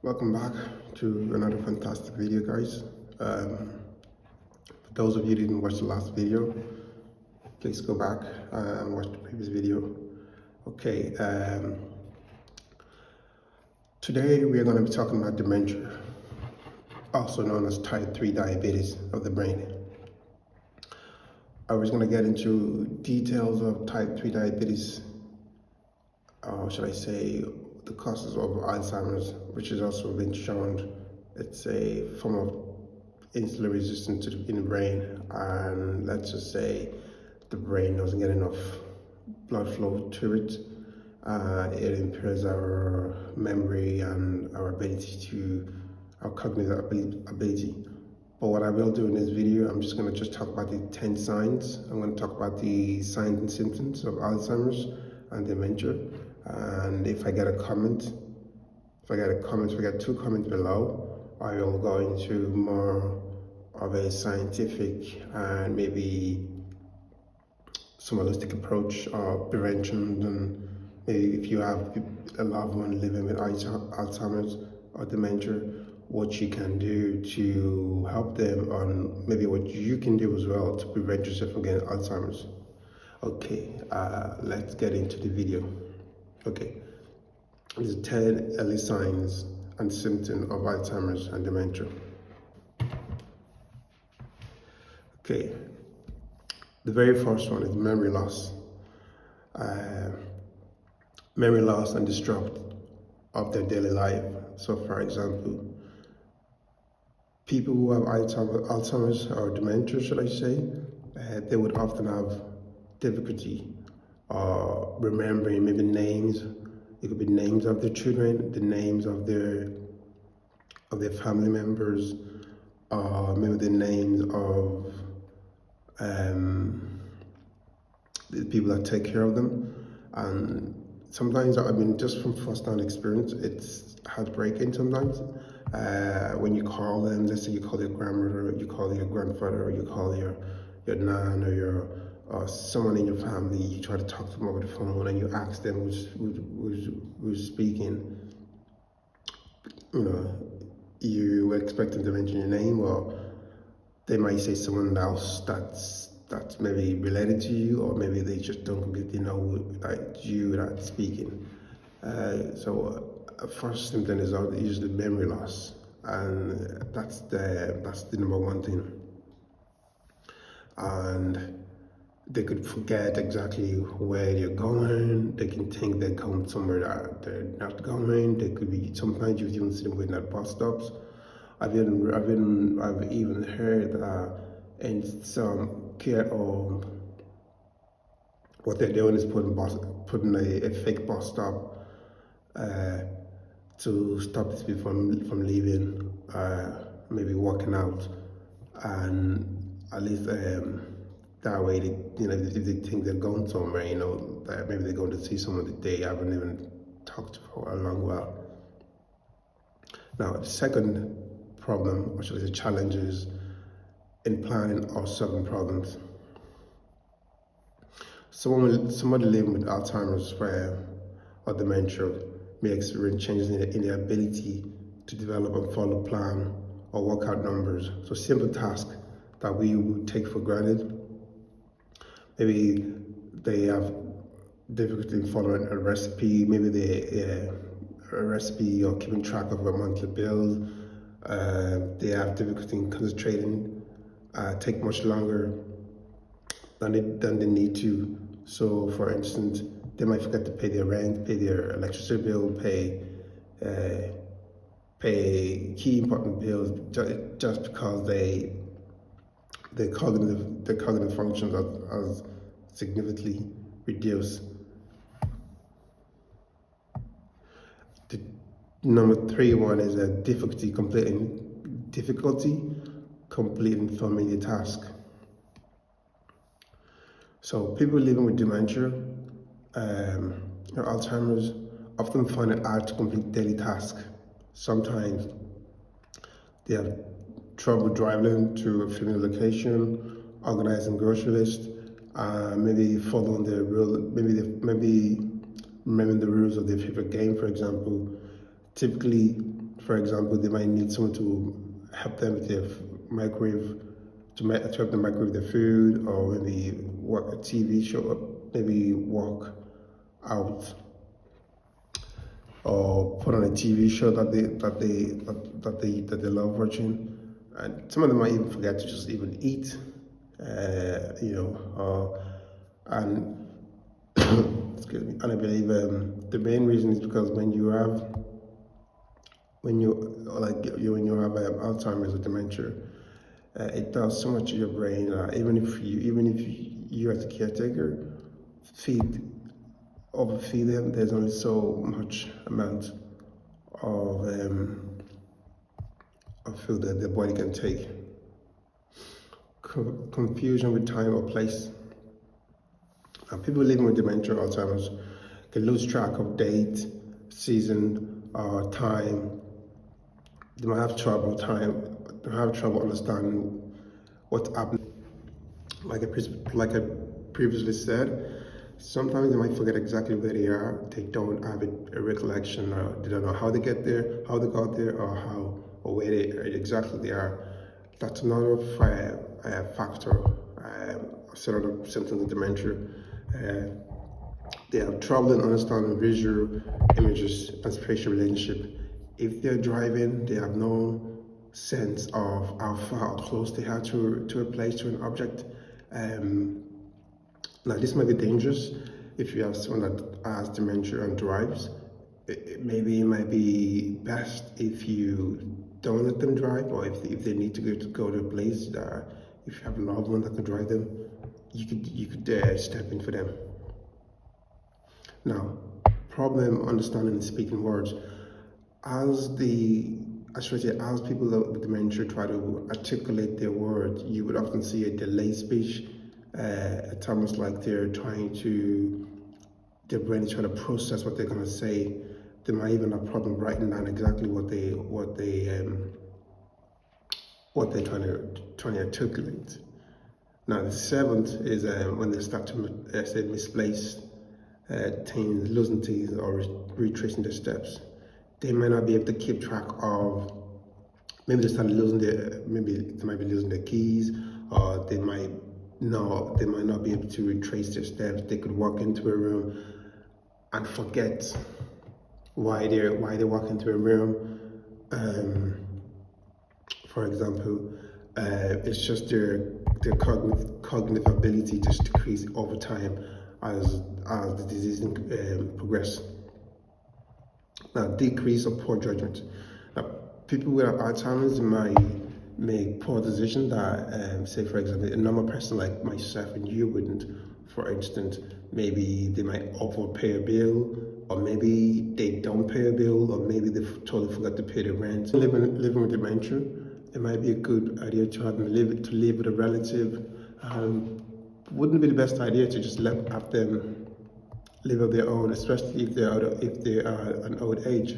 Welcome back to another fantastic video, guys. For those of you who didn't watch the last video, please go back and watch the previous video. Okay, today we are going to be talking about dementia, also known as type 3 diabetes of the brain. I was going to get into details of type 3 diabetes, or should I say the causes of Alzheimer's, which is also been shown it's a form of insulin resistance in the brain, and let's just say the brain doesn't get enough blood flow to it. It impairs our memory and our our cognitive ability. But what I will do in this video, I'm just going to talk about the 10 signs. I'm going to talk about the signs and symptoms of Alzheimer's and dementia. And if I get two comments below, I will go into more of a scientific and maybe some holistic approach of prevention, and maybe if you have a loved one living with Alzheimer's or dementia, what you can do to help them, on maybe what you can do as well to prevent yourself from getting Alzheimer's. Okay, let's get into the video. Okay, these are 10 early signs and symptoms of Alzheimer's and dementia. Okay, the very first one is memory loss. Memory loss and disrupt of their daily life. So for example, people who have Alzheimer's or dementia, should I say, they would often have difficulty remembering maybe names. It could be names of their children, the names of their family members, maybe the names of the people that take care of them. And sometimes, I mean, just from first-hand experience, it's heartbreaking sometimes. When you call them, let's say you call your grandmother, you call your grandfather, or you call your nan or someone in your family, you try to talk to them over the phone and you ask them who's speaking. You know, you were expecting to mention your name, or they might say someone else that's maybe related to you, or maybe they just don't completely know that you that's speaking. So first symptom is usually memory loss, and that's the number one thing. And they could forget exactly where you're going. They can think they're going somewhere that they're not going. They could be, sometimes you even see them waiting at bus stops. I've even heard in some care home, what they're doing is putting a fake bus stop to stop these people from leaving, maybe walking out, and at least that way, if they think they're going somewhere, that maybe they're going to see someone that they haven't even talked to for a long while. Now, the second problem, or should I say challenge, is in planning or solving problems. Somebody living with Alzheimer's or dementia may experience changes in their ability to develop and follow a plan or work out numbers. So simple tasks that we would take for granted. Maybe they have difficulty in following a recipe, maybe a recipe or keeping track of a monthly bill. They have difficulty in concentrating, take much longer than they need to. So for instance, they might forget to pay their rent, pay their electricity bill, pay key important bills, just because their cognitive functions are significantly reduced. The number 3 one is a difficulty completing familiar task. So people living with dementia or Alzheimer's often find it hard to complete daily tasks. Sometimes they have trouble driving to a familiar location, organizing grocery list, maybe following the rule, maybe remembering the rules of their favorite game, for example. Typically, For example, they might need someone to help them with their microwave, to help them microwave their food, or maybe work a TV show, or maybe walk out, or put on a TV show that they love watching. And some of them might even forget to just even eat, and excuse me. And I believe the main reason is because when you have Alzheimer's or dementia, it does so much to your brain. Even if you as a caretaker overfeed them, there's only so much amount of food that the body can take. Confusion with time or place. People living with dementia or Alzheimer's can lose track of date, season, time. They might have trouble understanding what's happening. Like I previously said, sometimes they might forget exactly where they are. They don't have a recollection, or they don't know how they get there, how they got there, or where exactly they are. That's another factor. Certain symptoms of dementia. They have trouble in understanding visual images and spatial relationship. If they're driving, they have no sense of how far or close they are to a place, to an object. Now, this might be dangerous if you have someone that has dementia and drives. Maybe it might be best if you don't let them drive, or if they need to go to a place that, if you have a loved one that can drive them, you could step in for them. Now, problem understanding and speaking words. As people with dementia try to articulate their words, you would often see a delayed speech. It's almost like their brain is trying to process what they're going to say. They might even have a problem writing down exactly what they're trying to articulate. Now, the seventh is when they start to say misplace things, losing things, or retracing their steps. They might not be able to keep track of. Maybe they start losing maybe they might be losing their keys, or they might not be able to retrace their steps. They could walk into a room and forget why they walk into a room. For example, it's just their cognitive ability just decrease over time as the disease progresses. Now, decrease of poor judgment. Now, people with Alzheimer's might make poor decisions that, say for example, a normal person like myself and you wouldn't. For instance, maybe they might overpay a bill, or maybe they don't pay a bill, or maybe they totally forgot to pay the rent. Living with dementia, it might be a good idea to have them live with a relative. Wouldn't be the best idea to just have them live on their own, especially if they are an old age.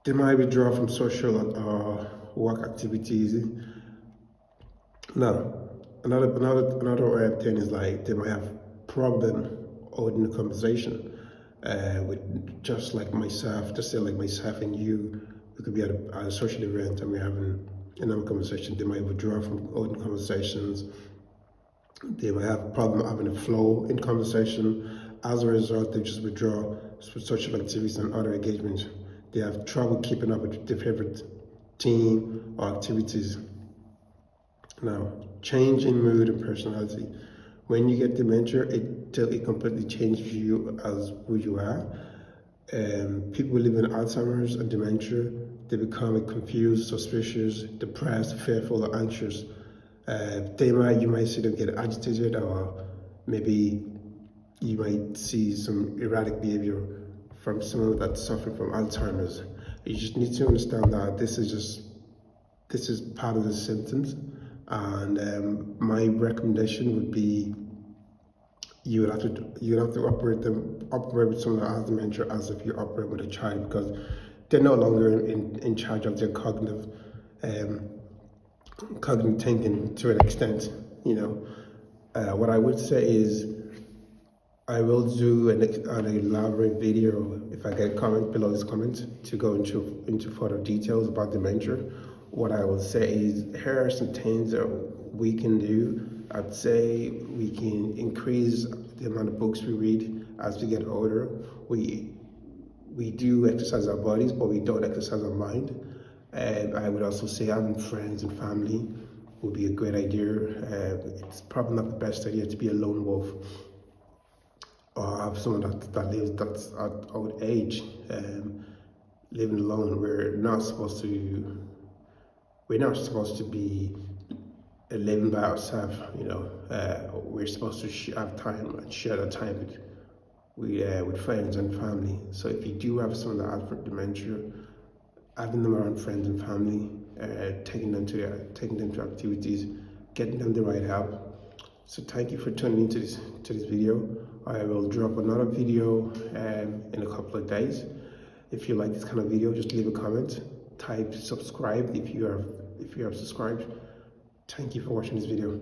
They might withdraw from social or work activities. Now, another thing is like they might have problem holding a conversation with just like myself. Just say like myself and you, we could be at a social event and we're having another conversation. They might withdraw from holding conversations. They might have a problem having a flow in conversation. As a result, they just withdraw from social activities and other engagements. They have trouble keeping up with their favorite team or activities. Now, change in mood and personality. When you get dementia, it completely changes you as who you are. People living with Alzheimer's and dementia, they become confused, suspicious, depressed, fearful, or anxious. You might see them get agitated, or maybe you might see some erratic behavior from someone that's suffering from Alzheimer's. You just need to understand that this is part of the symptoms, and my recommendation would be you would have to operate with someone that has dementia as if you operate with a child, because they're no longer in charge of their cognitive thinking to an extent. What I would say is I will do an elaborate video if I get a comment below this comment to go into further details about dementia. What I will say is here are some things that we can do. I'd say we can increase the amount of books we read as we get older. We do exercise our bodies, but we don't exercise our mind. And I would also say having friends and family would be a great idea. It's probably not the best idea to be a lone wolf or have someone that's at old age, living alone. We're not supposed to be living by ourselves. We're supposed to have time and share that time with friends and family. So if you do have someone that has dementia, having them around friends and family, taking them to activities, getting them the right help. So thank you for tuning into this video. I will drop another video in a couple of days. If you like this kind of video, just leave a comment. Type subscribe if you have subscribed. Thank you for watching this video.